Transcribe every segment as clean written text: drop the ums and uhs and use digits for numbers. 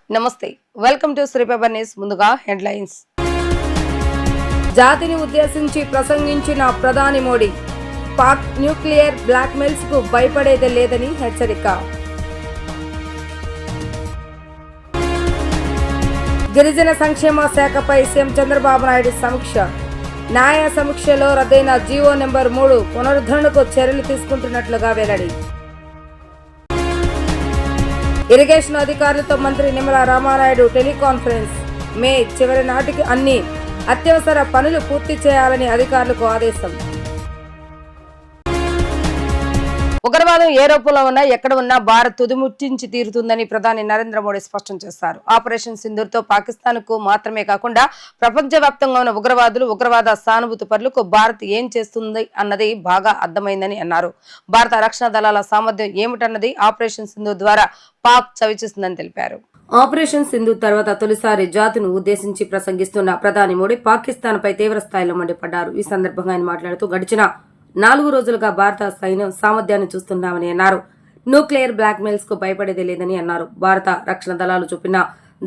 నమస్తే, welcome to Sri paper news. ముందుగా headlines. జాతిని ఉద్దేశించి ప్రసంగించిన ప్రధాని మోడీ, పాక్ న్యూక్లియర్ బ్లాక్మెయిల్స్ కు భయపడేదే లేదని హెచ్చరిక. గిరిజన సంక్షేమ శాఖపై సీఎం చంద్రబాబు నాయుడు సమీక్ష. న్యాయ సమీక్షలో రద్దయిన జీవో నెంబర్ 3 పునరుద్ధరణకు చర్యలు తీసుకుంటున్నట్లుగా వెల్లడి. ఇరిగేషన్ అధికారులతో మంత్రి నిమ్మల రామానాయుడు టెలికాన్ఫరెన్స్. మే చివరి నాటికి అన్ని అత్యవసర పనులు పూర్తి చేయాలని అధికారులకు ఆదేశం. ఉగ్రవాదం ఏ రూపంలో ఉన్నా ఎక్కడ ఉన్నా భారత్ తుదిముట్టించి తీరుతుందని ప్రధాని నరేంద్ర మోడీ స్పష్టం చేశారు. ఆపరేషన్ సింధూర్ తో పాకిస్తాన్ కు మాత్రమే కాకుండా ప్రపంచవ్యాప్తంగా ఉన్న ఉగ్రవాద సానుభూతి పరులకు భారత్ ఏం చేస్తుంది అన్నది బాగా అర్థమైందని అన్నారు. భారత రక్షణ దళాల సామర్థ్యం ఏమిటన్నది ఆపరేషన్ సింధూర్ ద్వారా పాక్ చవిచూస్తుందని తెలిపారు. ఆపరేషన్ సింధూర్ తర్వాత తొలిసారి జాతిని ఉద్దేశించి ప్రసంగిస్తున్న ప్రధాని మోడీ పాకిస్తాన్ పై తీవ్ర స్థాయిలో మండిపడ్డారు. ఈ సందర్భంగా ఆయన మాట్లాడుతూ గడిచిన 4 రోజులుగా భారత సైన్యం సామర్థ్యాన్ని చూస్తున్నామని అన్నారు. న్యూక్లియర్ బ్లాక్మెయిల్స్ కు భయపడేదే లేదని అన్నారు. భారత రక్షణ దళాలు చూపిన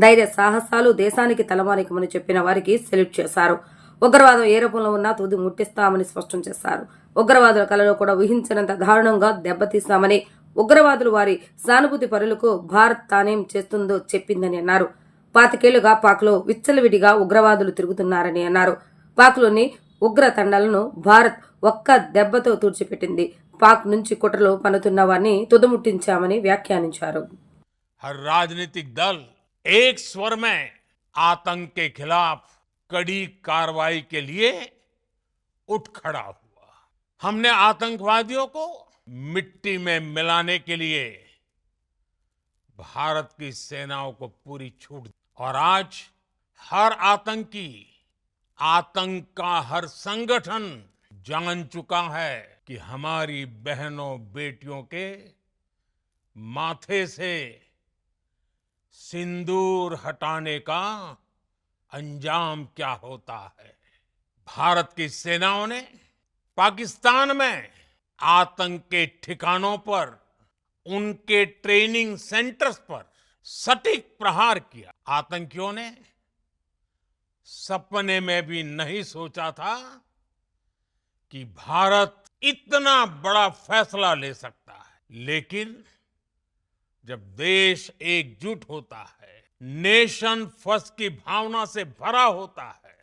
ధైర్య సాహసాలు దేశానికి తలమానికమని చెప్పిన వారికి సెల్యూట్ చేశారు. ఉగ్రవాదం ఏ రూపంలో ఉన్నా తుది ముట్టిస్తామని స్పష్టం చేశారు. ఉగ్రవాదుల కలలో కూడా ఊహించినంత దారుణంగా దెబ్బతీస్తామని, ఉగ్రవాదులు వారి సానుభూతి పరులకు భారత్ తానేం చేస్తుందో చెప్పిందని అన్నారు. 25 ఏళ్లుగా పాక్ లో విచ్చలవిడిగా ఉగ్రవాదులు తిరుగుతున్నారని అన్నారు. పాక్ లోని ఉగ్ర తండాలను భారత్ ఒక్క దెబ్బతో తుడిచిపెట్టింది. పాక్ నుంచి కుట్రలు పన్నుతున్న వారిని తుదముట్టించామని వ్యాఖ్యానించారు. हर राजनीतिक दल एक स्वर में आतंक के खिलाफ कड़ी कार्रवाई के लिए उठ खड़ा हुआ। हमने आतंकवादियों को मिट्टी में मिलाने के लिए भारत की सेनाओं को पूरी छूट दी और आज हर आतंकी, आतंक का हर संगठन जान चुका है कि हमारी बहनों बेटियों के माथे से सिंदूर हटाने का अंजाम क्या होता है। भारत की सेनाओं ने पाकिस्तान में आतंक के ठिकानों पर, उनके ट्रेनिंग सेंटर्स पर सटीक प्रहार किया। आतंकियों ने सपने में भी नहीं सोचा था कि भारत इतना बड़ा फैसला ले सकता है। लेकिन जब देश एकजुट होता है, नेशन फर्स्ट की भावना से भरा होता है,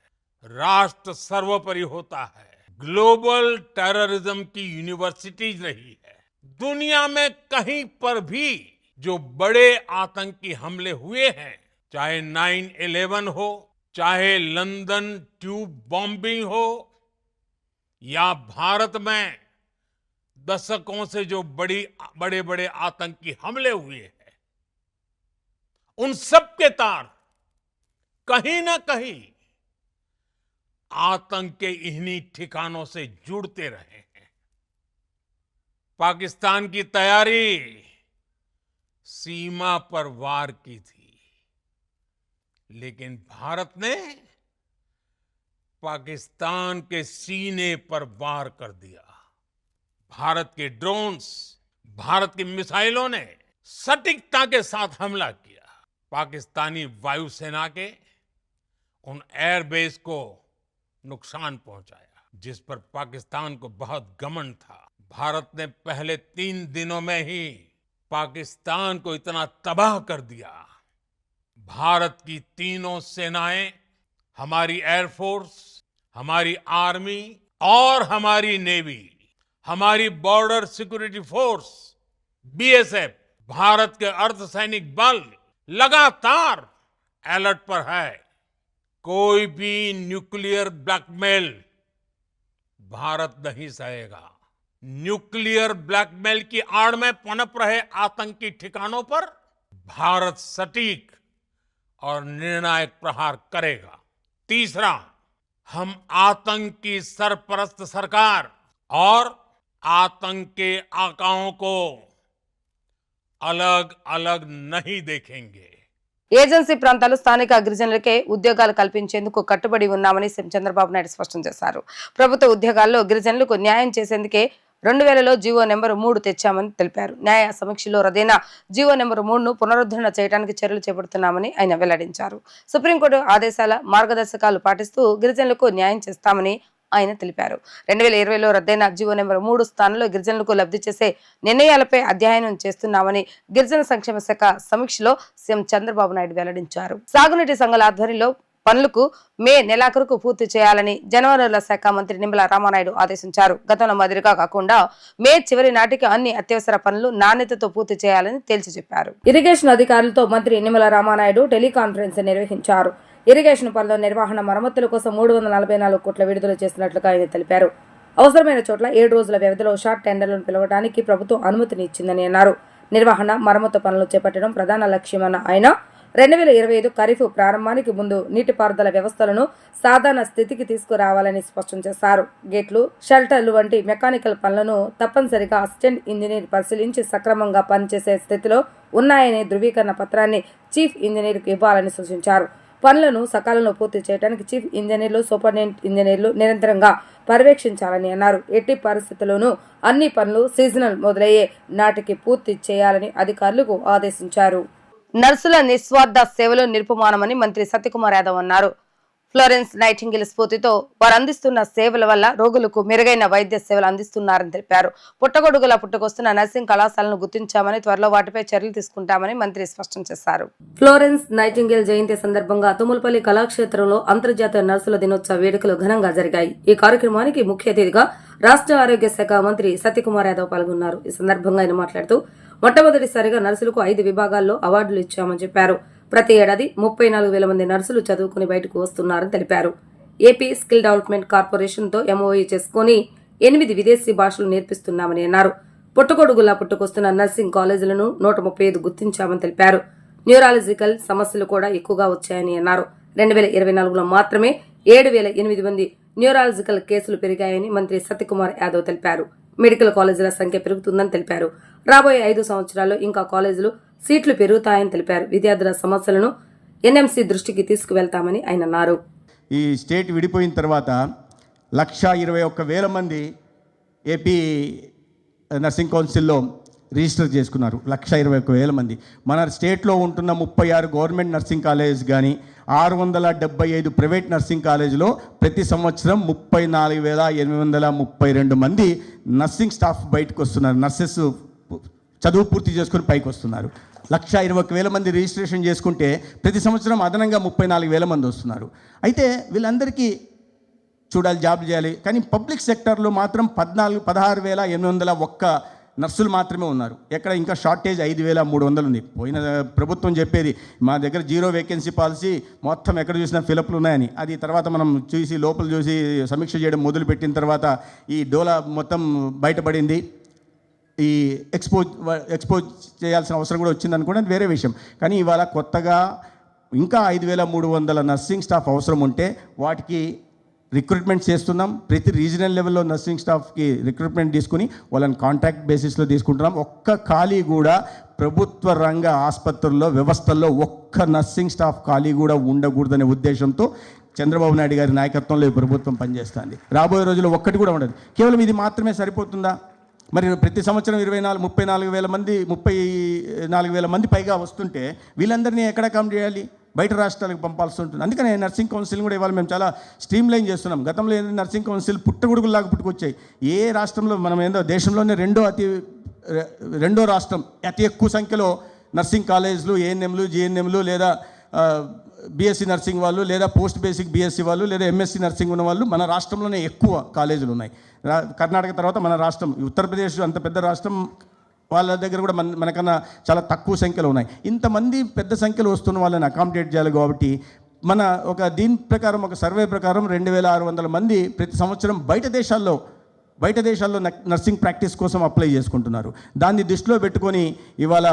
राष्ट्र सर्वोपरि होता है, ग्लोबल टेररिज्म की यूनिवर्सिटीज रही है, दुनिया में कहीं पर भी जो बड़े आतंकी हमले हुए हैं, चाहे 9/11 हो, चाहे लंदन ट्यूब बॉम्बिंग हो, या भारत में दशकों से जो बड़े बड़े आतंकी हमले हुए हैं, उन सब के तार कहीं ना कहीं आतंक के इन्हीं ठिकानों से जुड़ते रहे हैं। पाकिस्तान की तैयारी सीमा पर वार की थी, लेकिन भारत ने पाकिस्तान के सीने पर वार कर दिया। भारत के ड्रोन्स, भारत की मिसाइलों ने सटीकता के साथ हमला किया। पाकिस्तानी वायुसेना के उन एयरबेस को नुकसान पहुंचाया, जिस पर पाकिस्तान को बहुत घमंड था। भारत ने पहले 3 दिनों में ही पाकिस्तान को इतना तबाह कर दिया। भारत की तीनों सेनाएं, हमारी एयरफोर्स, हमारी आर्मी और हमारी नेवी, हमारी border security force BSF, Bharat के अर्धसैनिक बल लगातार अलर्ट पर है। कोई भी न्यूक्लियर ब्लैकमेल भारत नहीं सहेगा। न्यूक्लियर ब्लैकमेल की आड़ में पनप रहे आतंकी ठिकानों पर भारत सटीक और निर्णायक प्रहार करेगा। तीसरा, हम आतंक की सरपरस्त सरकार और आतंक के आकाओं को अलग अलग नहीं देखेंगे। ఏజెన్సీ ప్రాంతాలు స్థానిక గిరిజనులకే ఉద్యోగాలు కల్పించేందుకు కట్టుబడి ఉన్నామని సీఎం చంద్రబాబు నాయుడు స్పష్టం చేశారు. ప్రభుత్వ ఉద్యోగాల్లో గిరిజనులకు న్యాయం చేసేందుకే 2000లో జీవో నెంబర్ 3 తెచ్చామని తెలిపారు. న్యాయ సమీక్షలో రద్దయిన జీవో నెంబర్ 3ను పునరుద్ధరణ చేయడానికి చర్యలు చేపడుతున్నామని ఆయన వెల్లడించారు. సుప్రీంకోర్టు ఆదేశాల మార్గదర్శకాలు పాటిస్తూ గిరిజనులకు న్యాయం చేస్తామని ఆయన తెలిపారు. 2020లో రద్దయిన జీవో నెంబర్ 3 స్థానంలో గిరిజనులకు లబ్ధి చేసే నిర్ణయాలపై అధ్యయనం చేస్తున్నామని గిరిజన సంక్షేమ శాఖ సమీక్షలో సీఎం చంద్రబాబు నాయుడు వెల్లడించారు. సాగునీటి సంఘాల ఆధ్వర్యంలో పనులకు మే నెలాఖరుకు పూర్తి చేయాలని జలవనరుల శాఖ మంత్రి నిమ్మల రామానాయుడు ఆదేశించారు. గతంలో మాదిరిగా కాకుండా మే చివరి నాటికి అన్ని అత్యవసర పనులు నాణ్యతతో పూర్తి చేయాలని తేల్చి చెప్పారు. ఇరిగేషన్ అధికారులతో మంత్రి నిమ్మల రామానాయుడు టెలికాన్ఫరెన్స్ నిర్వహించారు. ఇరిగేషన్ పనుల నిర్వహణ మరమ్మతుల కోసం 344 కోట్ల విడుదల చేసినట్లుగా ఆయన తెలిపారు. అవసరమైన చోట్ల 7 రోజుల వ్యవధిలో షార్ట్ టెండర్లను పిలవడానికి ప్రభుత్వం అనుమతిని ఇచ్చిందని అన్నారు. నిర్వహణ మరమ్మతు పనులు చేపట్టడం ప్రధాన లక్ష్యమన్న ఆయన 2025 ఖరీఫ్ ప్రారంభానికి ముందు నీటిపారుదల వ్యవస్థలను సాధారణ స్థితికి తీసుకురావాలని స్పష్టం చేశారు. గేట్లు, షెల్టర్లు వంటి మెకానికల్ పనులను తప్పనిసరిగా అసిస్టెంట్ ఇంజనీర్ పరిశీలించి సక్రమంగా పనిచేసే స్థితిలో ఉన్నాయనే ధృవీకరణ పత్రాన్ని చీఫ్ ఇంజనీర్కు ఇవ్వాలని సూచించారు. పనులను సకాలంలో పూర్తి చేయడానికి చీఫ్ ఇంజనీర్లు, సూపరింటెండెంట్ ఇంజనీర్లు నిరంతరంగా పర్యవేక్షించాలని అన్నారు. ఎట్టి పరిస్థితుల్లోనూ అన్ని పనులు సీజనల్ మొదలయ్యే నాటికి పూర్తి చేయాలని అధికారులకు ఆదేశించారు. నర్సుల నిస్వార్థ సేవలు నిరుపమానమని మంత్రి సత్యకుమార్ యాదవ్ అన్నారు. ఫ్లోరెన్స్ నైటింగేల్ స్ఫూర్తితో వారు అందిస్తున్న సేవల వల్ల రోగులకు మెరుగైన వైద్య సేవలు అందిస్తున్నారని తెలిపారు. పుట్టగొడుగులా పుట్టుకొస్తున్న నర్సింగ్ కళాశాలను గుర్తించామని, త్వరలో వాటిపై చర్యలు తీసుకుంటామని మంత్రి స్పష్టం చేశారు. ఫ్లోరెన్స్ నైటింగేల్ జయంతి సందర్భంగా తుమ్మలపల్లి కళాక్షేత్రంలో అంతర్జాతీయ నర్సుల దినోత్సవ వేడుకలు ఘనంగా జరిగాయి. ఈ కార్యక్రమానికి ముఖ్య అతిథిగా రాష్ట్ర ఆరోగ్య శాఖ మంత్రి సత్యకుమార్ యాదవ్ పాల్గొన్నారు. ఈ సందర్భంగా ఆయన మాట్లాడుతూ మొట్టమొదటిసారిగా నర్సులకు 5 విభాగాల్లో అవార్డులు ఇచ్చామని చెప్పారు. ప్రతి ఏడాది 34,000 మంది నర్సులు చదువుకుని బయటకు వస్తున్నారని తెలిపారు. ఏపీ స్కిల్ డెవలప్మెంట్ కార్పొరేషన్ తో ఎంఓయూ చేసుకుని 8 విదేశీ భాషలు నేర్పిస్తున్నామని అన్నారు. పుట్టగొడుగులా పుట్టుకొస్తున్న నర్సింగ్ కాలేజీలను 135 గుర్తించామని తెలిపారు. న్యూరాలజికల్ సమస్యలు కూడా ఎక్కువగా వచ్చాయని అన్నారు. 2024లో మాత్రమే 7,008 మంది న్యూరాలజికల్ కేసులు పెరిగాయని మంత్రి సత్యకుమార్ యాదవ్ తెలిపారు. మెడికల్ కాలేజీల సంఖ్య పెరుగుతుందని తెలిపారు. రాబోయే 5 సంవత్సరాల్లో ఇంకా కాలేజీలు సీట్లు పెరుగుతాయని తెలిపారు. విద్యార్థుల సమస్యలను ఎన్ఎంసీ దృష్టికి తీసుకువెళ్తామని ఆయన అన్నారు. ఈ స్టేట్ విడిపోయిన తర్వాత 121,000 మంది ఏపీ నర్సింగ్ కౌన్సిల్లో రిజిస్టర్ చేసుకున్నారు. 121,000 మంది. మన స్టేట్లో ఉంటున్న 36 గవర్నమెంట్ నర్సింగ్ కాలేజ్ కానీ 675 ప్రైవేట్ నర్సింగ్ కాలేజీలో ప్రతి సంవత్సరం 34,832 మంది నర్సింగ్ స్టాఫ్ బయటకు వస్తున్నారు. నర్సెస్ చదువు పూర్తి చేసుకుని పైకి వస్తున్నారు. 121,000 మంది రిజిస్ట్రేషన్ చేసుకుంటే ప్రతి సంవత్సరం అదనంగా 34,000 మంది వస్తున్నారు. అయితే వీళ్ళందరికీ చూడాలి, జాబ్ చేయాలి. కానీ పబ్లిక్ సెక్టర్లో మాత్రం 16,801 నర్సులు మాత్రమే ఉన్నారు. ఎక్కడ ఇంకా షార్టేజ్ 5,300 ఉంది. పోయిన ప్రభుత్వం చెప్పేది మా దగ్గర 0 వేకెన్సీ పాలసీ, మొత్తం ఎక్కడ చూసినా ఫిలప్లు ఉన్నాయని. అది తర్వాత మనం చూసి లోపల చూసి సమీక్ష చేయడం మొదలుపెట్టిన తర్వాత ఈ డోలా మొత్తం బయటపడింది. ఈ ఎక్స్పోజ్ చేయాల్సిన అవసరం కూడా వచ్చింది అనుకోండి, అది వేరే విషయం. కానీ ఇవాళ కొత్తగా ఇంకా 5,300 నర్సింగ్ స్టాఫ్ అవసరం ఉంటే వాటికి రిక్రూట్మెంట్ చేస్తున్నాం. ప్రతి రీజనల్ లెవెల్లో నర్సింగ్ స్టాఫ్కి రిక్రూట్మెంట్ తీసుకుని వాళ్ళని కాంట్రాక్ట్ బేసిస్లో తీసుకుంటున్నాం. ఒక్క ఖాళీ కూడా ప్రభుత్వ రంగ ఆసుపత్రుల్లో వ్యవస్థల్లో ఒక్క నర్సింగ్ స్టాఫ్ ఖాళీ కూడా ఉండకూడదనే ఉద్దేశంతో చంద్రబాబు నాయుడు గారి నాయకత్వంలో ఈ ప్రభుత్వం పనిచేస్తుంది. రాబోయే రోజుల్లో ఒక్కటి కూడా ఉండదు. కేవలం ఇది మాత్రమే సరిపోతుందా? మరి ప్రతి సంవత్సరం 34,000 మంది పైగా వస్తుంటే వీళ్ళందరినీ ఎక్కడ కమ్ చేయాలి? బయట రాష్ట్రాలకు పంపాల్సి ఉంటుంది. అందుకనే నర్సింగ్ కౌన్సిల్ కూడా ఇవాళ మేము చాలా స్ట్రీమ్లైన్ చేస్తున్నాం. గతంలో ఏంటంటే నర్సింగ్ కౌన్సిల్ పుట్టగొడుగులాగా పుట్టుకొచ్చాయి. ఏ రాష్ట్రంలో మనం ఏందో దేశంలోనే రెండో రాష్ట్రం అతి ఎక్కువ సంఖ్యలో నర్సింగ్ కాలేజ్లు, ఏఎన్ఎంలు, జిఎన్ఎంలు లేదా బీఎస్సీ నర్సింగ్ వాళ్ళు లేదా పోస్ట్ బేసిక్ బీఎస్సీ వాళ్ళు లేదా ఎంఎస్సీ నర్సింగ్ ఉన్న వాళ్ళు మన రాష్ట్రంలోనే ఎక్కువ కాలేజీలు ఉన్నాయి. కర్ణాటక తర్వాత మన రాష్ట్రం, ఉత్తరప్రదేశ్ అంత పెద్ద రాష్ట్రం, వాళ్ళ దగ్గర కూడా మనకన్నా చాలా తక్కువ సంఖ్యలో ఉన్నాయి. ఇంతమంది పెద్ద సంఖ్యలో వస్తున్న వాళ్ళని అకామిడేట్ చేయాలి. కాబట్టి మన దీని ప్రకారం ఒక సర్వే ప్రకారం 2,600 మంది ప్రతి సంవత్సరం బయట దేశాల్లో నర్సింగ్ ప్రాక్టీస్ కోసం అప్లై చేసుకుంటున్నారు. దాన్ని దృష్టిలో పెట్టుకొని ఇవాళ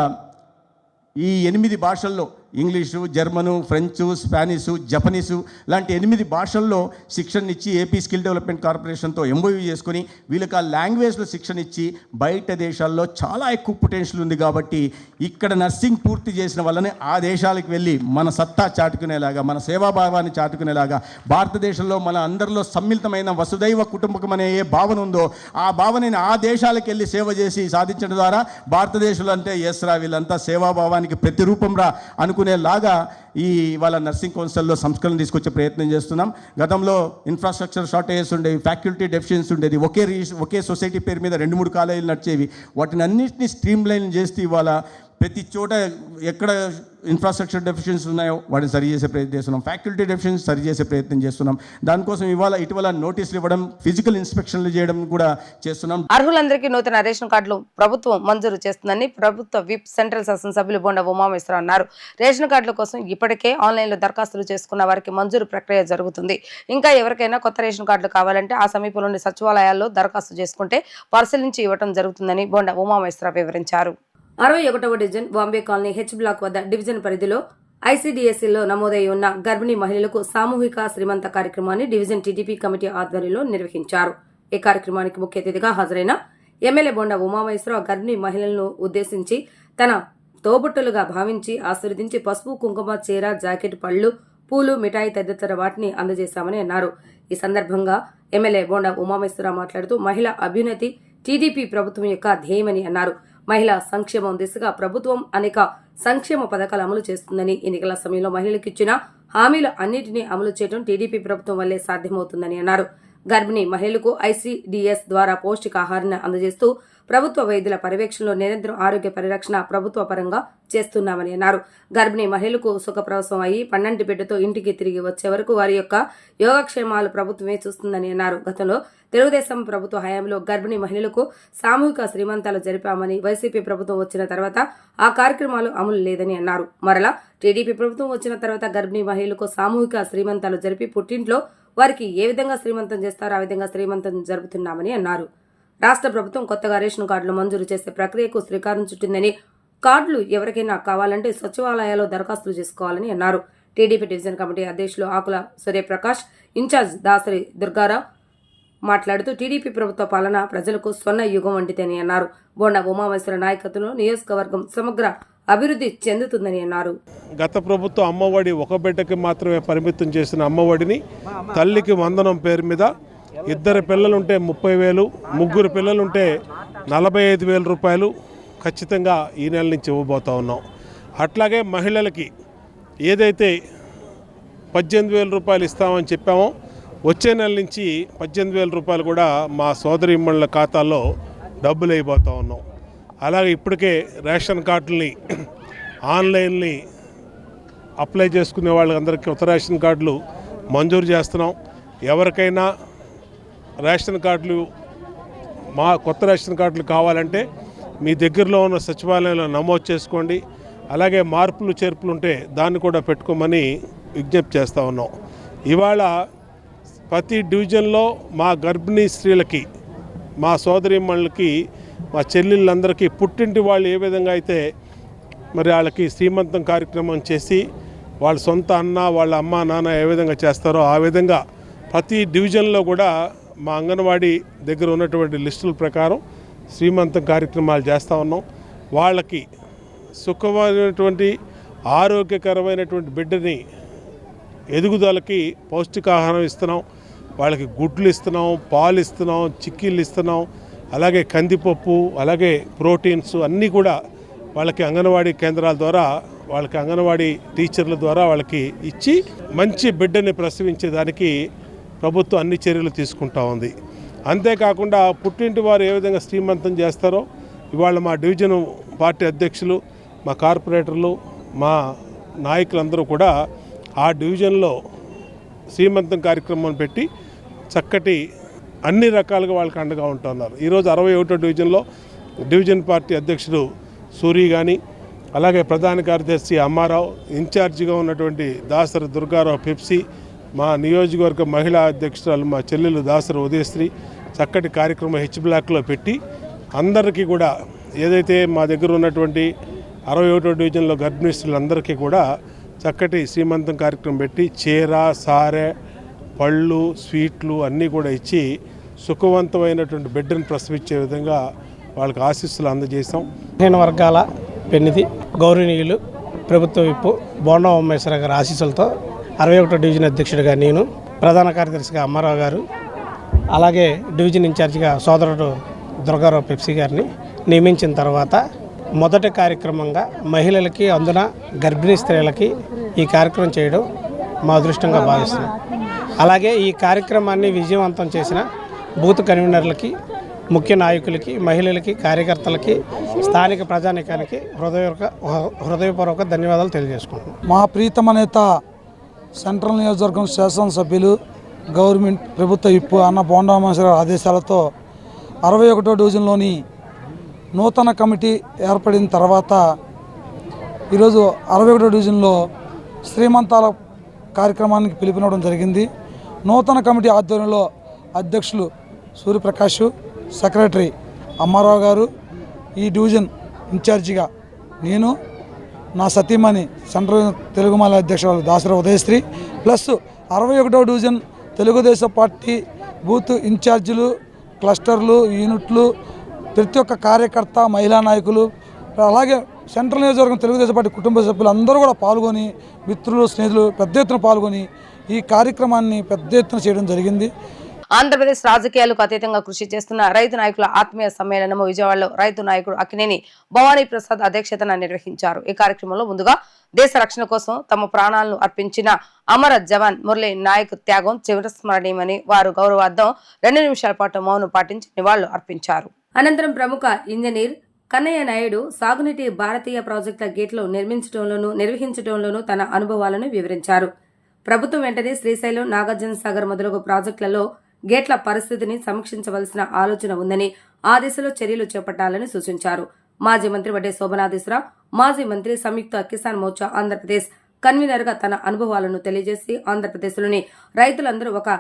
ఈ 8 భాషల్లో English, German, French, Spanish, Japanese లాంటి 8 భాషల్లో శిక్షణ ఇచ్చి ఏపీ స్కిల్ డెవలప్మెంట్ కార్పొరేషన్తో ఎంఓయూ చేసుకుని వీళ్ళకి ఆ లాంగ్వేజ్లో శిక్షణ ఇచ్చి బయట దేశాల్లో చాలా ఎక్కువ పొటెన్షియల్ ఉంది కాబట్టి ఇక్కడ నర్సింగ్ పూర్తి చేసిన వాళ్ళని ఆ దేశాలకు వెళ్ళి మన సత్తా చాటుకునేలాగా, మన సేవాభావాన్ని చాటుకునేలాగా, భారతదేశంలో మన అందరిలో సమ్మిళితమైన వసుదైవ కుటుంబకం అనే ఏ భావన ఉందో ఆ భావనని ఆ దేశాలకు వెళ్ళి సేవ చేసి సాధించడం ద్వారా భారతదేశంలో అంటే ఎస్ రా వీళ్ళంతా సేవాభావానికి ప్రతిరూపం రా అనుకునేలాగా ఈ వాళ్ళ నర్సింగ్ కౌన్సిల్లో సంస్కరణ తీసుకొచ్చే ప్రయత్నం చేస్తున్నాం. గతంలో ఇన్ఫ్రాస్ట్రక్చర్ షార్టేజెస్ ఉండేవి, ఫ్యాకల్టీ డెఫిషియన్సీ ఉండేది, ఒకే సొసైటీ పేరు మీద 2-3 కాలేజీలు నడిచేవి. వాటిని అన్నింటినీ స్ట్రీమ్లైన్ చేస్తే ఇవాళ ప్రతి చోట ఎక్కడ ఇన్ఫ్రాస్ట్రక్చర్ డెఫిషియన్సీ ఉన్నాయో వాటిని సరి చేసే ప్రయత్నం చేస్తున్నాం, ఫ్యాకల్టీ డెఫిషియన్సీ సరి చేసే ప్రయత్నం చేస్తున్నాం. దానికోసం ఇటీవల నోటీసులు ఇవ్వడం, ఫిజికల్ ఇన్స్పెక్షన్లు చేయడం కూడా చేస్తున్నాం. అర్హులందరికీ నూతన రేషన్ కార్డులు ప్రభుత్వం మంజూరు చేస్తుందని ప్రభుత్వ విప్ సెంట్రల్ శాసనసభ్యులు బొండ ఉమామేశ్వరరావు అన్నారు. రేషన్ కార్డుల కోసం ఇప్పటికే ఆన్లైన్లో దరఖాస్తులు చేసుకున్న వారికి మంజూరు ప్రక్రియ జరుగుతుంది. ఇంకా ఎవరికైనా కొత్త రేషన్ కార్డులు కావాలంటే ఆ సమీపంలోని సచివాలయాల్లో దరఖాస్తు చేసుకుంటే పరిశీలించి ఇవ్వడం జరుగుతుందని బొండ ఉమామేశ్వరరావు వివరించారు. 61వ division Bombay colony H block వద్ద డివిజన్ పరిధిలో ఐసీడీఎస్సీలో నమోదై ఉన్న గర్భిణీ మహిళలకు సామూహిక శ్రీమంత కార్యక్రమాన్ని డివిజన్ టీడీపీ కమిటీ ఆధ్వర్యంలో నిర్వహించారు. ఈ కార్యక్రమానికి ముఖ్య అతిథిగా హాజరైన ఎమ్మెల్యే బొండ ఉమామేశ్వరరావు గర్భిణీ మహిళలను ఉద్దేశించి తన తోబుట్టులుగా భావించి ఆశీర్వదించి పసుపు, కుంకుమ, చీర, జాకెట్, పళ్లు, పూలు, మిఠాయి తదితర వాటిని అందజేశామని అన్నారు. ఈ సందర్భంగా ఎమ్మెల్యే బొండ ఉమామేశ్వరరావు మాట్లాడుతూ మహిళా అభ్యున్నతి టీడీపీ ప్రభుత్వం యొక్క ధ్యేయమని అన్నారు. మహిళా సంక్షేమం దిశగా ప్రభుత్వం అనేక సంక్షేమ పథకాలు అమలు చేస్తుందని, ఎన్నికల సమయంలో మహిళలకు ఇచ్చిన హామీలు అన్నింటినీ అమలు చేయడం టీడీపీ ప్రభుత్వం వల్లే సాధ్యమవుతుందని అన్నారు. గర్భిణీ మహిళలకు ఐసీడీఎస్ ద్వారా పౌష్టికాహారాన్ని అందజేస్తూ ప్రభుత్వ వైద్యుల పర్యవేక్షణలో నిరంతరం ఆరోగ్య పరిరక్షణ ప్రభుత్వ పరంగా చేస్తున్నామని అన్నారు. గర్భిణీ మహిళలకు సుఖప్రసవం అయ్యి 12 బిడ్డతో ఇంటికి తిరిగి వచ్చే వరకు వారి యొక్క యోగక్షేమాలు ప్రభుత్వమే చూస్తుందని అన్నారు. గతంలో తెలుగుదేశం ప్రభుత్వ హయాంలో గర్భిణీ మహిళలకు సామూహిక శ్రీమంతాలు జరిపామని, వైసీపీ ప్రభుత్వం వచ్చిన తర్వాత ఆ కార్యక్రమాలు అమలు లేదని అన్నారు. మరలా టీడీపీ ప్రభుత్వం వచ్చిన తర్వాత గర్భిణీ మహిళలకు సామూహిక శ్రీమంతాలు జరిపి పుట్టింట్లో వారికి ఏ విధంగా శ్రీమంతం చేస్తారో ఆ విధంగా శ్రీమంతం జరుపుతున్నామని అన్నారు. రాష్ట్ర ప్రభుత్వం కొత్తగా రేషన్ కార్డులు మంజూరు చేసే ప్రక్రియకు శ్రీకారం చుట్టిందని, కార్డులు ఎవరికైనా కావాలంటే సచివాలయాల్లో దరఖాస్తులు చేసుకోవాలని అన్నారు. టీడీపీ డివిజన్ కమిటీ అధ్యక్షులు ఆకుల సూర్యప్రకాష్, ఇన్ఛార్జ్ దాసరి దుర్గారావు మాట్లాడుతూ టీడీపీ ప్రభుత్వ పాలన ప్రజలకు స్వర్ణ యుగం వంటిదని అన్నారు. బొండ ఉమామేశ్వర నాయకత్వంలో నియోజకవర్గం సమగ్ర అభివృద్ధి చెందుతుందని అన్నారు. గత ప్రభుత్వం అమ్మఒడి ఒక బిడ్డకి మాత్రమే పరిమితం చేసిన అమ్మఒడిని తల్లికి వందనం పేరు మీద 2 పిల్లలుంటే 30,000, 3 పిల్లలుంటే 45,000 రూపాయలు ఖచ్చితంగా ఈ నెల నుంచి ఇవ్వబోతా ఉన్నాం. అట్లాగే మహిళలకి ఏదైతే 18,000 రూపాయలు ఇస్తామని చెప్పామో వచ్చే నెల నుంచి 18,000 రూపాయలు కూడా మా సోదరీమణుల ఖాతాల్లో డబ్బులు అయిపోతూ ఉన్నాం. అలాగే ఇప్పటికే రేషన్ కార్డుల్ని ఆన్లైన్ని అప్లై చేసుకునే వాళ్ళందరికీ కొత్త రేషన్ కార్డులు మంజూరు చేస్తున్నాం. ఎవరికైనా రేషన్ కార్డులు కొత్త రేషన్ కార్డులు కావాలంటే మీ దగ్గరలో ఉన్న సచివాలయంలో నమోదు చేసుకోండి. అలాగే మార్పులు చేర్పులు ఉంటే దాన్ని కూడా పెట్టుకోమని విజ్ఞప్తి చేస్తూ ఉన్నాం. ఇవాళ ప్రతి డివిజన్లో మా గర్భిణీ స్త్రీలకి, మా సోదరీమణులకి, మా చెల్లెళ్ళందరికీ పుట్టింటి వాళ్ళు ఏ విధంగా అయితే మరి వాళ్ళకి శ్రీమంతం కార్యక్రమం చేసి వాళ్ళ సొంత అన్న, వాళ్ళ అమ్మ, నాన్న ఏ విధంగా చేస్తారో ఆ విధంగా ప్రతి డివిజన్లో కూడా మా అంగన్వాడీ దగ్గర ఉన్నటువంటి లిస్టుల ప్రకారం శ్రీమంతం కార్యక్రమాలు చేస్తూ ఉన్నాం. వాళ్ళకి సుఖమైనటువంటి ఆరోగ్యకరమైనటువంటి బిడ్డని ఎదుగుదలకి పౌష్టికాహారం ఇస్తున్నాం. వాళ్ళకి గుడ్లు ఇస్తున్నాం, పాలు ఇస్తున్నాం, చిక్కీలు ఇస్తున్నాం. అలాగే కందిపప్పు, అలాగే ప్రోటీన్స్ అన్నీ కూడా వాళ్ళకి అంగన్వాడీ కేంద్రాల ద్వారా, వాళ్ళకి అంగన్వాడీ టీచర్ల ద్వారా వాళ్ళకి ఇచ్చి మంచి బిడ్డని ప్రసవించేదానికి ప్రభుత్వం అన్ని చర్యలు తీసుకుంటా ఉంది. అంతేకాకుండా పుట్టింటి వారు ఏ విధంగా శ్రీమంతం చేస్తారో ఇవాళ మా డివిజన్ పార్టీ అధ్యక్షులు, మా కార్పొరేటర్లు, మా నాయకులందరూ కూడా ఆ డివిజన్లో శ్రీమంతం కార్యక్రమం పెట్టి చక్కటి అన్ని రకాలుగా వాళ్ళకి అండగా ఉంటున్నారు. ఈరోజు 61వ డివిజన్లో డివిజన్ పార్టీ అధ్యక్షుడు సూరి కానీ, అలాగే ప్రధాన కార్యదర్శి అమ్మారావు, ఇన్ఛార్జిగా ఉన్నటువంటి దాసరి దుర్గారావు పెప్సీ, మా నియోజకవర్గ మహిళా అధ్యక్షురాలు మా చెల్లెలు దాసరి ఉదయశ్రీ చక్కటి కార్యక్రమం హెచ్ బ్లాక్లో పెట్టి అందరికీ కూడా ఏదైతే మా దగ్గర ఉన్నటువంటి 61వ డివిజన్లో గర్భిణీ స్త్రీలందరికీ కూడా చక్కటి శ్రీమంతం కార్యక్రమం పెట్టి చీర సారె పళ్ళు స్వీట్లు అన్నీ కూడా ఇచ్చి సుఖవంతమైనటువంటి బిడ్డను ప్రసవించే విధంగా వాళ్ళకి ఆశీస్సులు అందజేసాం. బలహీన వర్గాల పెన్నిధి గౌరవనీయులు ప్రభుత్వ విప్పు బోండా ఉమ్మేశ్వర గారి ఆశీస్సులతో 61వ డివిజన్ అధ్యక్షుడిగా నేను, ప్రధాన కార్యదర్శిగా అమ్మారావు గారు, అలాగే డివిజన్ ఇన్ఛార్జిగా సోదరుడు దుర్గారావు పెప్సీ గారిని నియమించిన తర్వాత మొదటి కార్యక్రమంగా మహిళలకి అందున గర్భిణీ స్త్రీలకి ఈ కార్యక్రమం చేయడం మా అదృష్టంగా భావిస్తున్నాం. అలాగే ఈ కార్యక్రమాన్ని విజయవంతం చేసిన బూత్ కన్వీనర్లకి, ముఖ్య నాయకులకి, మహిళలకి, కార్యకర్తలకి, స్థానిక ప్రజానీకానికి హృదయపూర్వక ధన్యవాదాలు తెలియజేసుకుంటున్నాం. మా ప్రీతమ నేత సెంట్రల్ నియోజకవర్గం శాసనసభ్యులు గవర్నమెంట్ ప్రభుత్వ విప్పు అన్న బోండా ఉమ్మేశ్వర ఆదేశాలతో 61వ డివిజన్లోని నూతన కమిటీ ఏర్పడిన తర్వాత ఈరోజు 61వ డివిజన్లో శ్రీమంతాల కార్యక్రమానికి పిలుపునివ్వడం జరిగింది. నూతన కమిటీ ఆధ్వర్యంలో అధ్యక్షులు సూర్యప్రకాష్, సెక్రటరీ అమ్మారావు గారు, ఈ డివిజన్ ఇన్ఛార్జిగా నేను, నా సతీమణి సెంట్రల్ తెలుగుమాల అధ్యక్షురాలు దాసరి ఉదయశ్రీ, ప్లస్ 61వ డివిజన్ తెలుగుదేశం పార్టీ బూత్ ఇన్ఛార్జీలు, క్లస్టర్లు, యూనిట్లు, ప్రతి ఒక్క కార్యకర్త, మహిళా నాయకులు, అలాగే సెంట్రల్ నియోజకవర్గం తెలుగుదేశం పార్టీ కుటుంబ సభ్యులు అందరూ కూడా పాల్గొని, మిత్రులు, స్నేహితులు పెద్ద ఎత్తున పాల్గొని ఈ కార్యక్రమాన్ని పెద్ద ఎత్తున చేయడం జరిగింది. ఆంధ్రప్రదేశ్ రాజకీయాలకు అతీతంగా కృషి చేస్తున్న రైతు నాయకుల ఆత్మీయ సమ్మేళనము విజయవాడలో రైతు నాయకుడు అక్కినేని భవానీ ప్రసాద్ అధ్యక్షతన నిర్వహించారు. ఈ కార్యక్రమంలో ముందుగా దేశ రక్షణ కోసం తమ ప్రాణాలను అర్పించిన అమర జవాన్ మురళీ నాయక్ త్యాగం చిరస్మరణీయమని వారు గౌరవార్థం 2 నిమిషాల పాటు మౌనం పాటించి నివాళులు అర్పించారు. అనంతరం ప్రముఖ ఇంజనీర్ కన్నయ్య నాయుడు సాగునీటి భారతీయ ప్రాజెక్టుల గేట్లు నిర్వహించడంలోనూ తన అనుభవాలను వివరించారు. ప్రభుత్వం వెంటనే శ్రీశైలం, నాగార్జున సాగర్ మొదలగు ప్రాజెక్టులలో గేట్ల పరిస్థితిని సమీక్షించవలసిన ఆలోచన ఉందని, ఆ దిశలో చర్యలు చేపట్టాలని సూచించారు. మాజీ మంత్రి వడ్డే శోభనాధీశ్వరరావు, మాజీ మంత్రి సంయుక్త కిసాన్ మోర్చా ఆంధ్రప్రదేశ్ కన్వీనర్ గా తన అనుభవాలను తెలియజేసి ఆంధ్రప్రదేశ్లోని రైతులందరూ ఒక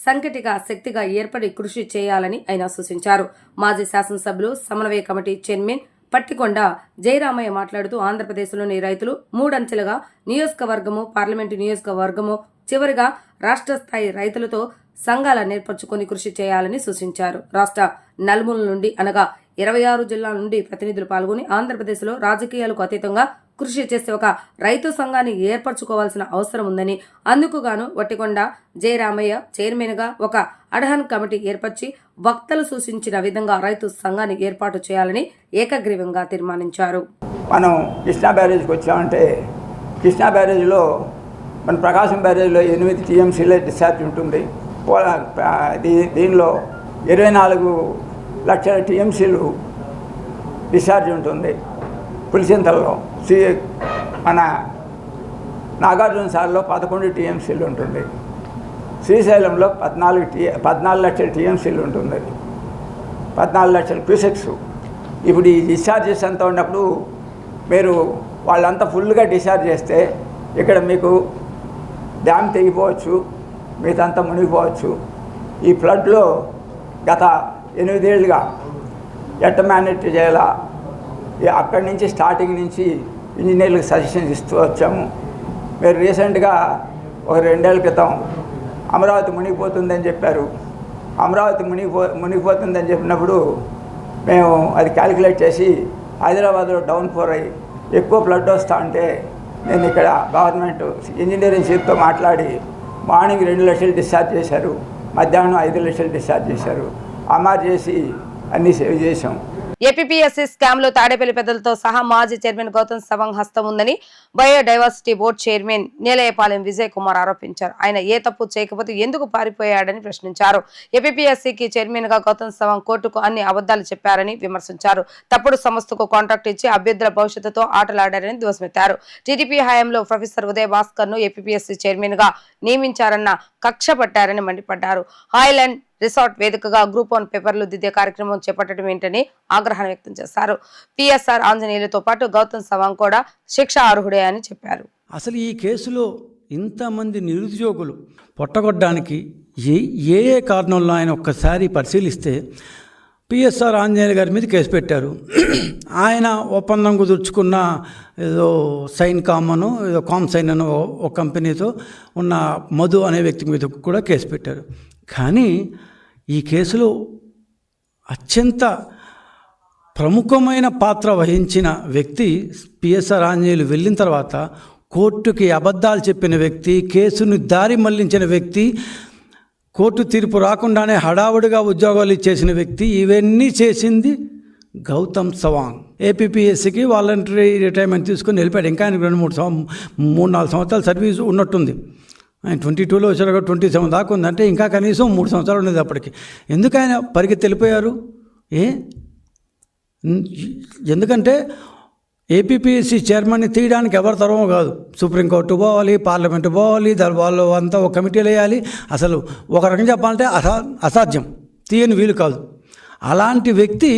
సంఘటిక శక్తిగా ఏర్పడి కృషి చేయాలని ఆయన సూచించారు. మాజీ శాసనసభ్యులు, సమన్వయ కమిటీ చైర్మన్ పట్టికొండ జయరామయ్య మాట్లాడుతూ ఆంధ్రప్రదేశ్లోని రైతులు 3 అంచెలుగా నియోజకవర్గము, పార్లమెంటు నియోజకవర్గము, చివరిగా రాష్ట్ర స్థాయి రైతులతో సంఘాలను ఏర్పరచుకొని కృషి చేయాలని సూచించారు. రాష్ట్ర నలుమూల నుండి అనగా 26 జిల్లాల నుండి ప్రతినిధులు పాల్గొని ఆంధ్రప్రదేశ్లో రాజకీయాలకు అతీతంగా కృషి చేసే ఒక రైతు సంఘాన్ని ఏర్పరచుకోవాల్సిన అవసరం ఉందని, అందుకుగాను వట్టికొండ జయరామయ్య చైర్మన్ గా ఒక అడ్హాన్ కమిటీ ఏర్పరిచి వక్తలు సూచించిన విధంగా రైతు సంఘాన్ని ఏర్పాటు చేయాలని ఏకగ్రీవంగా తీర్మానించారు. మనం కృష్ణా బ్యారేజ్కి వచ్చామంటే కృష్ణా బ్యారేజ్లో మన ప్రకాశం బ్యారేజ్లో 8 టీఎంసీల డిశ్చార్జ్ ఉంటుంది. దీనిలో 24 లక్షల టీఎంసీలు డిశ్చార్జ్ ఉంటుంది. పులిచింతల్లో మన నాగార్జున సాగర్లో 11 టీఎంసీలు ఉంటుంది. శ్రీశైలంలో 14 లక్షల టీఎంసీలు ఉంటుంది, 14 లక్షల క్యూసెక్స్. ఇప్పుడు ఈ డిశ్చార్జెస్ అంతా ఉన్నప్పుడు మీరు వాళ్ళంతా ఫుల్గా డిశ్చార్జ్ చేస్తే ఇక్కడ మీకు డ్యామ్ తెగిపోవచ్చు, మీదంతా మునిగిపోవచ్చు. ఈ ఫ్లడ్లో గత 8 ఏళ్ళుగా ఎట్ట మేనేజ్ చేయాలా, అక్కడి నుంచి స్టార్టింగ్ నుంచి ఇంజనీర్లకు సజెషన్స్ ఇస్తూ వచ్చాము. మీరు రీసెంట్గా ఒక 2 ఏళ్ల క్రితం అమరావతి మునిగిపోతుందని చెప్పారు. అమరావతి మునిగిపోతుందని చెప్పినప్పుడు మేము అది క్యాలిక్యులేట్ చేసి హైదరాబాద్లో డౌన్ ఫోర్ అయ్యి ఎక్కువ ఫ్లడ్ వస్తూ ఉంటే నేను ఇక్కడ గవర్నమెంట్ ఇంజనీరింగ్ చీఫ్తో మాట్లాడి మార్నింగ్ 2 లక్షలు డిశ్చార్జ్ చేశారు, మధ్యాహ్నం 5 లక్షలు డిశ్చార్జ్ చేశారు. అమర్ చేసి అన్నీ సేవ్ చేశాం. ఏపీఎస్సీ స్కామ్ లో తాడేపల్లి పెద్దలతో సహా మాజీ చైర్మన్ గౌతమ్ సవాంగ్ హస్తం ఉందని biodiversity board chairman Neelayapalem Vijay Kumar ఆరోపించారు. ఆయన ఏ తప్పు చేయకపోతే ఎందుకు పారిపోయాడని ప్రశ్నించారు. ఏపీఎస్సీకి చైర్మన్ గా గౌతమ్ సవాంగ్ కోర్టుకు అన్ని అబద్దాలు చెప్పారని విమర్శించారు. తప్పుడు సంస్థకు కాంట్రాక్ట్ ఇచ్చి అభ్యర్థుల భవిష్యత్తుతో ఆటలాడారని ధ్వసమెత్తారు. టీడీపీ హయాంలో ప్రొఫెసర్ ఉదయ్ భాస్కర్ ను ఏపీఎస్సీ చైర్మన్ గా నియమించారన్న కక్ష పట్టారని మండిపడ్డారు. హాయ్లాండ్ రిసార్ట్ వేదికగా గ్రూప్ 1 పేపర్లు దిద్దే కార్యక్రమం చేపట్టడం ఏంటని ఆగ్రహం వ్యక్తం చేశారు. పిఎస్ఆర్ ఆంజనేయులతో పాటు గౌతమ్ సవాంగ్ కూడా శిక్ష అర్హుడే అని చెప్పారు. అసలు ఈ కేసులో ఇంతమంది నిరుద్యోగులు పొట్టగొట్టడానికి ఏ కారణంలో ఆయన ఒక్కసారి పరిశీలిస్తే పిఎస్ఆర్ ఆంజనేయులు గారి మీద కేసు పెట్టారు. ఆయన ఒప్పందం కుదుర్చుకున్న ఏదో సైన్ కామను ఏదో కామ్సైన్ అని ఒక కంపెనీతో ఉన్న మధు అనే వ్యక్తి మీద కూడా కేసు పెట్టారు. కానీ ఈ కేసులో అత్యంత ప్రముఖమైన పాత్ర వహించిన వ్యక్తి పిఎస్ఆర్ ఆంజనేయులు వెళ్ళిన తర్వాత కోర్టుకి అబద్ధాలు చెప్పిన వ్యక్తి, కేసును దారి మళ్లించిన వ్యక్తి, కోర్టు తీర్పు రాకుండానే హడావుడిగా ఉద్యోగాలు ఇచ్చేసిన వ్యక్తి, ఇవన్నీ చేసింది గౌతమ్ సవాంగ్. ఏపీపీఎస్సీకి వాలంటరీ రిటైర్మెంట్ తీసుకుని వెళ్ళిపోయాడు. ఇంకా ఆయనకు 3-4 సంవత్సరాలు సర్వీస్ ఉన్నట్టుంది. ఆయన 22లో వచ్చాడు, 27 దాకా ఉందంటే ఇంకా కనీసం 3 సంవత్సరాలు ఉండేది అప్పటికి. ఎందుకు ఆయన పరిగెత్తి వెళ్ళిపోయారు? ఎందుకంటే ఏపీపీఎస్సీ చైర్మన్ని తీయడానికి ఎవరి తరమో కాదు. సుప్రీంకోర్టు పోవాలి, పార్లమెంటు పోవాలి, దాని వాళ్ళు అంతా ఒక కమిటీలు వేయాలి. అసలు ఒక రకంగా చెప్పాలంటే అసాధ్యం, తీయని వీలు కాదు. అలాంటి వ్యక్తి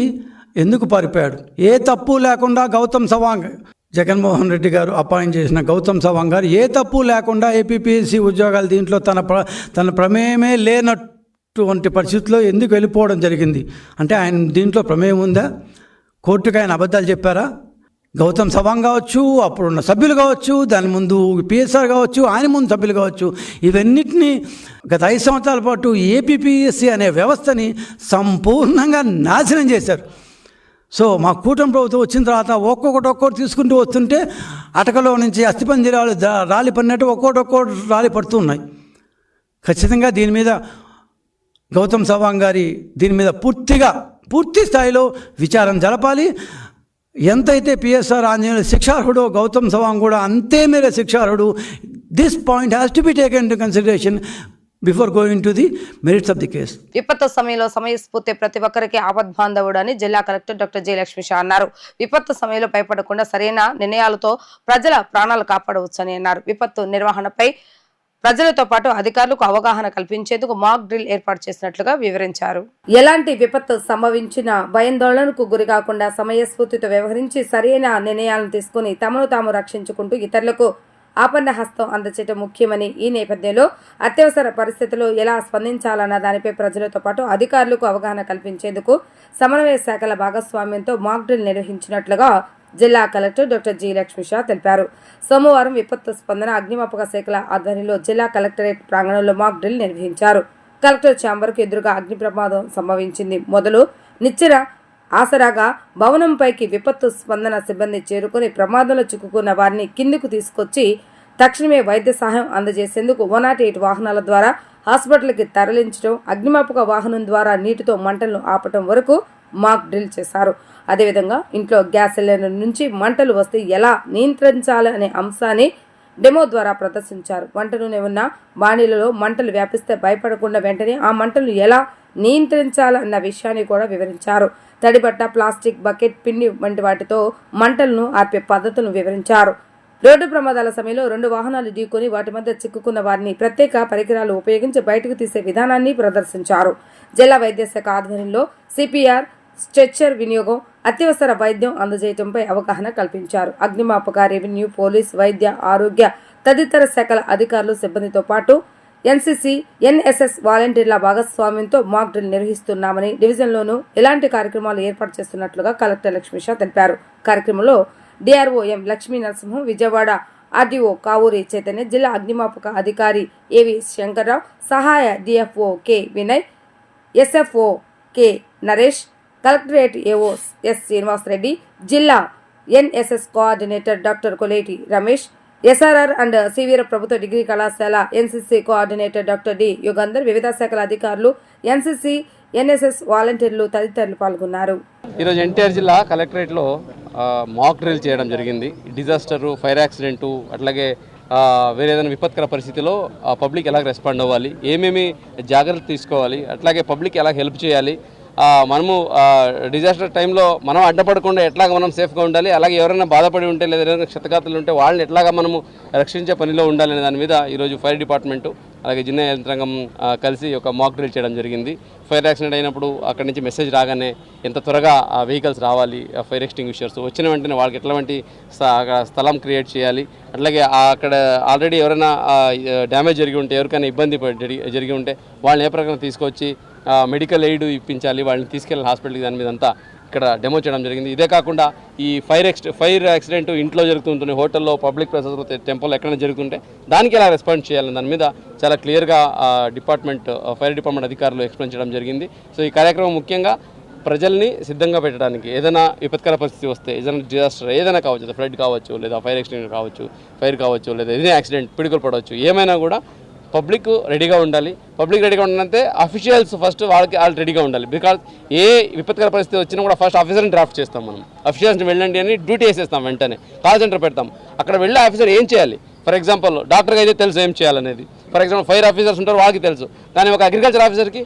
ఎందుకు పారిపోయాడు? ఏ తప్పు లేకుండా గౌతమ్ సవాంగ్, జగన్మోహన్ రెడ్డి గారు అపాయింట్ చేసిన గౌతమ్ సవాంగ్ గారు ఏ తప్పు లేకుండా ఏపీపీఎస్సీ ఉద్యోగాలు దీంట్లో తన ప్రమేయమే లేనటువంటి పరిస్థితుల్లో ఎందుకు వెళ్ళిపోవడం జరిగింది? అంటే ఆయన దీంట్లో ప్రమేయం ఉందా? కోర్టుకు ఆయన అబద్ధాలు చెప్పారా? గౌతమ్ సవాంగ్ కావచ్చు, అప్పుడున్న సభ్యులు కావచ్చు, దాని ముందు పిఎస్ఆర్ కావచ్చు, ఆయన ముందు సభ్యులు కావచ్చు, ఇవన్నిటినీ గత 5 సంవత్సరాల పాటు ఏపీపీఎస్సీ అనే వ్యవస్థని సంపూర్ణంగా నాశనం చేశారు. సో మా కూటమి ప్రభుత్వం వచ్చిన తర్వాత ఒక్కొక్కటి తీసుకుంటూ వస్తుంటే అటకలో నుంచి అస్థిపంజరాలు రాలి పడినట్టు ఒక్కొక్కటి రాలి పడుతున్నాయి. ఖచ్చితంగా దీని మీద గౌతమ్ సవాంగ్ గారి దీని మీద పూర్తి స్థాయిలో విచారణ జరపాలి. ఎంతైతే పిఎస్ఆర్ ఆంజనేయులు శిక్షార్హుడో గౌతమ్ సవాంగ్ కూడా అంతే మేర శిక్షార్హుడు. This point has to be taken into consideration before going to the merits of the case. విపత్తు సమయంలో సమయస్ఫూర్తి ప్రతి ఒక్కరికి ఆపద్బాంధవుడు అని జిల్లా కలెక్టర్ డాక్టర్ జి. లక్ష్మీషా అన్నారు. విపత్తు సమయంలో భయపడకుండా సరైన నిర్ణయాలతో ప్రజల ప్రాణాలు కాపాడవచ్చని అన్నారు. విపత్తు నిర్వహణపై ప్రజలతో పాటు అధికారులకు అవగాహన కల్పించేందుకు మాక్ డ్రిల్ ఏర్పాటు చేసినట్లుగా వివరించారు. ఎలాంటి విపత్తు సంభవించినా భయాందోళనకు గురి కాకుండా సమయస్ఫూర్తితో వ్యవహరించి సరైన నిర్ణయాలను తీసుకుని తమను తాము రక్షించుకుంటూ ఇతరులకు ఆపన్న హస్తం అందచేయడం ముఖ్యమని, ఈ నేపథ్యంలో అత్యవసర పరిస్థితుల్లో ఎలా స్పందించాలన్న దానిపై ప్రజలతో పాటు అధికారులకు అవగాహన కల్పించేందుకు సమన్వయ శాఖల భాగస్వామ్యంతో మాక్ డ్రిల్ నిర్వహించినట్లుగా జిల్లా కలెక్టర్ డాక్టర్ జి. లక్ష్మీషా తెలిపారు. సోమవారం విపత్తు స్పందన అగ్నిమాపక శాఖల ఆధ్వర్యంలో జిల్లా కలెక్టరేట్ ప్రాంగణంలో మాక్ డ్రిల్ నిర్వహించారు. కలెక్టర్ ఛాంబర్కు ఎదురుగా అగ్ని ప్రమాదం సంభవించింది. మొదలు నిచ్చెన ఆసరాగా భవనంపైకి విపత్తు స్పందన సిబ్బంది చేరుకుని ప్రమాదంలో చిక్కుకున్న వారిని కిందికి తీసుకొచ్చి తక్షణమే వైద్య సహాయం అందజేసేందుకు 108 వాహనాల ద్వారా హాస్పిటల్కి తరలించడం, అగ్నిమాపక వాహనం ద్వారా నీటితో మంటలను ఆపటం వరకు మాక్ డ్రిల్ చేశారు. అదేవిధంగా ఇంట్లో గ్యాస్ సిలిండర్ నుంచి మంటలు వస్తే ఎలా నియంత్రించాలనే అంశాన్ని డెమో ద్వారా ప్రదర్శించారు. వంట నూనె ఉన్న బాణీలలో మంటలు వ్యాపిస్తే భయపడకుండా వెంటనే ఆ మంటలు ఎలా నియంత్రించాలన్న విషయాన్ని కూడా వివరించారు. తడిబట్ట, ప్లాస్టిక్ బకెట్, పిండి వంటి వాటితో మంటలను ఆర్పే పద్ధతులను వివరించారు. రోడ్డు ప్రమాదాల సమయంలో 2 వాహనాలు ఢీకొని వాటి మధ్య చిక్కుకున్న వారిని ప్రత్యేక పరికరాలు ఉపయోగించి బయటకు తీసే విధానాన్ని ప్రదర్శించారు. జిల్లా వైద్య శాఖ ఆధ్వర్యంలో సిపిఆర్, స్ట్రెచ్చర్ వినియోగం, అత్యవసర వైద్యం అందజేయడంపై అవగాహన కల్పించారు. అగ్నిమాపక, రెవెన్యూ, పోలీస్, వైద్య, ఆరోగ్య తదితర శాఖల అధికారులు, సిబ్బందితో పాటు ఎన్సీసీ, ఎన్ఎస్ఎస్ వాలంటీర్ల భాగస్వామ్యంతో మాక్ డ్రిల్ నిర్వహిస్తున్నామని, డివిజన్లోనూ ఇలాంటి కార్యక్రమాలు ఏర్పాటు చేస్తున్నట్లుగా కలెక్టర్ లక్ష్మీషా తెలిపారు. కార్యక్రమంలో DRO M Lakshmi Narasimham, Vijayawada RDO Kavuri Chaitanya, జిల్లా అగ్నిమాపక అధికారి ఏవి శంకర్రావు, సహాయ DFO K Vinay, SFO K Naresh, collectorate AO S Srinivasareddy, జిల్లా NSS coordinator doctor Koleti Ramesh, SRR and CVR ప్రభుత్వ డిగ్రీ కళాశాల NCC coordinator doctor D Yugandhar, వివిధ శాఖల అధికారులు, ఎన్సీసీ, ఎన్ఎస్ఎస్ వాలంటీర్లు తదితరులు పాల్గొన్నారు. ఈరోజు ఎన్టీఆర్ జిల్లా కలెక్టరేట్లో మాక్ డ్రిల్ చేయడం జరిగింది. డిజాస్టరు, ఫైర్ యాక్సిడెంటు, అట్లాగే వేరే ఏదైనా విపత్కర పరిస్థితిలో పబ్లిక్ ఎలా రెస్పాండ్ అవ్వాలి, ఏమేమి జాగ్రత్తలు తీసుకోవాలి, అట్లాగే పబ్లిక్ ఎలా హెల్ప్ చేయాలి, మనము డిజాస్టర్ టైంలో మనం అడ్డపడకుండా ఎట్లాగా మనం సేఫ్గా ఉండాలి, అలాగే ఎవరైనా బాధపడి ఉంటే లేదా ఏదైనా క్షతగాతులు ఉంటే వాళ్ళని ఎట్లాగా మనము రక్షించే పనిలో ఉండాలి అనే దాని మీద ఈరోజు ఫైర్ డిపార్ట్మెంటు అలాగే జిల్లా యంత్రాంగం కలిసి ఒక మాక్ డ్రిల్ చేయడం జరిగింది. ఫైర్ యాక్సిడెంట్ అయినప్పుడు అక్కడి నుంచి మెసేజ్ రాగానే ఎంత త్వరగా ఆ వెహికల్స్ రావాలి, ఫైర్ ఎక్స్టింగ్విషర్స్ వచ్చిన వెంటనే వాళ్ళకి ఎట్లాంటి స్థలం క్రియేట్ చేయాలి, అట్లాగే అక్కడ ఆల్రెడీ ఎవరైనా డ్యామేజ్ జరిగి ఉంటే, ఎవరికైనా ఇబ్బంది జరిగి ఉంటే వాళ్ళని ఏ ప్రకారం తీసుకొచ్చి మెడికల్ ఎయిడ్ ఇప్పించాలి, వాళ్ళని తీసుకెళ్ళిన హాస్పిటల్కి, దాని మీద అంతా ఇక్కడ డెమో చేయడం జరిగింది. ఇదే కాకుండా ఈ ఫైర్ యాక్సిడెంట్ ఇంట్లో జరుగుతుంటుంది, హోటల్లో, పబ్లిక్ ప్లేసెస్లో, టెంపుల్లో ఎక్కడైనా జరుగుతుంటే దానికి ఎలా రెస్పాండ్ చేయాలని దాని మీద చాలా క్లియర్గా ఫైర్ డిపార్ట్మెంట్ అధికారులు ఎక్స్ప్లెయిన్ చేయడం జరిగింది. సో ఈ కార్యక్రమం ముఖ్యంగా ప్రజల్ని సిద్ధంగా పెట్టడానికి, ఏదైనా విపత్కర పరిస్థితి వస్తే, ఏదైనా డిజాస్టర్ ఏదైనా కావచ్చు, ఫ్లడ్ కావచ్చు, లేదా ఫైర్ యాక్సిడెంట్ కావచ్చు, ఫైర్ కావచ్చు, లేదా ఏదైనా యాక్సిడెంట్, పిడుగులు పడవచ్చు, ఏమైనా కూడా పబ్లిక్ రెడీగా ఉండాలి. పబ్లిక్ రెడీగా ఉండాలంటే అఫీషియల్స్ ఫస్ట్ వాళ్ళు రెడీగా ఉండాలి. బికాజ్ ఏ విపత్కర పరిస్థితి వచ్చినా కూడా ఫస్ట్ ఆఫీసర్ని డ్రాఫ్ట్ చేస్తాం మనం. అఫీషియల్స్ని వెళ్ళండి అని డ్యూటీ వేసేస్తాం, వెంటనే కాల్ సెంటర్ పెడతాం. అక్కడ వెళ్ళే ఆఫీసర్ ఏం చేయాలి, ఫర్ ఎగ్జాంపుల్ డాక్టర్కి అయితే తెలుసు ఏం చేయాలనేది, ఫర్ ఎగ్జాంపుల్ ఫైర్ ఆఫీసర్స్ ఉంటారు వాళ్ళకి తెలుసు, కానీ ఒక అగ్రికల్చర్ ఆఫీసర్కి,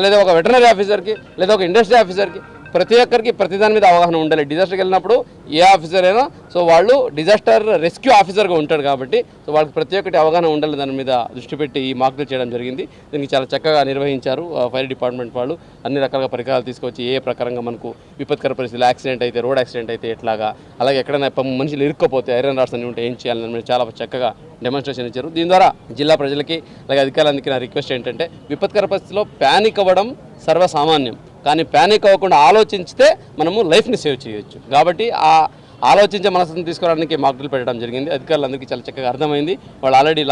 లేదా ఒక వెటర్నరీ ఆఫీసర్కి, లేదా ఒక ఇండస్ట్రీ ఆఫీసర్కి, ప్రతి ఒక్కరికి ప్రతి దాని మీద అవగాహన ఉండాలి. డిజాస్టర్కి వెళ్ళినప్పుడు ఏ ఆఫీసర్ అయినా సో వాళ్ళు డిజాస్టర్ రెస్క్యూ ఆఫీసర్గా ఉంటాడు కాబట్టి సో వాళ్ళకి ప్రతి ఒక్కటి అవగాహన ఉండాలి. దాని మీద దృష్టి పెట్టి ఈ మాక్ డ్రిల్ చేయడం జరిగింది. దీనికి చాలా చక్కగా నిర్వహించారు ఫైర్ డిపార్ట్మెంట్ వాళ్ళు. అన్ని రకాలుగా పరికరాలు తీసుకొచ్చి ఏ ప్రకారంగా మనకు విపత్కర పరిస్థితులు, యాక్సిడెంట్ అయితే, రోడ్ యాక్సిడెంట్ అయితే ఎట్లాగా, అలాగే ఎక్కడైనా మనుషులు ఇరుక్కపోతే ఐరన్ రాడ్స్ అన్ని ఉంటే ఏం చేయాలని మీద చాలా చక్కగా డెమాన్స్ట్రేషన్ ఇచ్చారు. దీని ద్వారా జిల్లా ప్రజలకి అలాగే అధికారులందరికీ నా రిక్వెస్ట్ ఏంటంటే, విపత్కర పరిస్థితిలో ప్యానిక్ అవ్వడం సర్వసామాన్యం, కానీ ప్యానిక్ అవ్వకుండా ఆలోచిస్తే మనము లైఫ్ని సేవ్ చేయొచ్చు. కాబట్టి ఆ ఆలోచించే మనసును తీసుకోవడానికి మాక్ డ్రిల్ పెట్టడం జరిగింది. అధికారులందరికీ చాలా చక్కగా అర్థమైంది. వాళ్ళు ఆల్రెడీ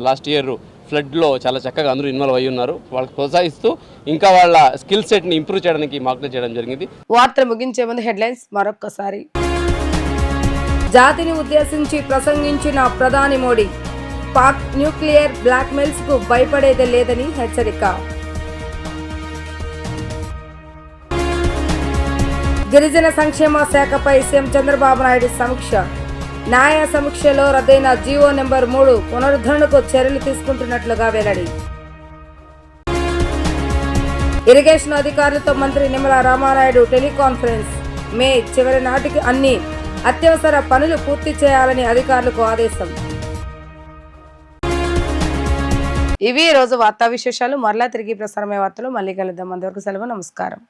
లాస్ట్ ఇయర్ ఫ్లడ్లో చాలా చక్కగా అందరూ ఇన్వాల్వ్ అయ్యి ఉన్నారు. వాళ్ళకి ప్రోత్సహిస్తూ ఇంకా వాళ్ళ స్కిల్ సెట్ని ఇంప్రూవ్ చేయడానికి మాక్ డ్రిల్ చేయడం జరిగింది. వార్తలు ముగించే ముందు హెడ్లైన్స్ మరొక్కసారి. జాతిని ఉద్దేశించి ప్రసంగించిన ప్రధాని మోడీ, పాక్ న్యూక్లియర్ బ్లాక్మెయిల్స్ కు భయపడేదే లేదని హెచ్చరిక. గిరిజన సంక్షేమ శాఖపై సీఎం చంద్రబాబు నాయుడు సమీక్ష. న్యాయ సమీక్షలో రద్దయిన జీవో నెంబర్ 3 పునరుద్ధరణకు చర్యలు తీసుకుంటున్నట్లుగా వెల్లడి. ఇరిగేషన్ అధికారులతో మంత్రి నిమ్మల రామానాయుడు టెలికాన్ఫరెన్స్. మే చివరి నాటికి అన్ని అత్యవసర పనులు పూర్తి చేయాలని అధికారులకు ఆదేశం. ఇవి రోజు వార్తా విశేషాలు. మరలా తిరిగి ప్రసారమయ్యే వార్తలు మళ్ళీ కలుద్దాం. అంతవరకు సెలవు, నమస్కారం.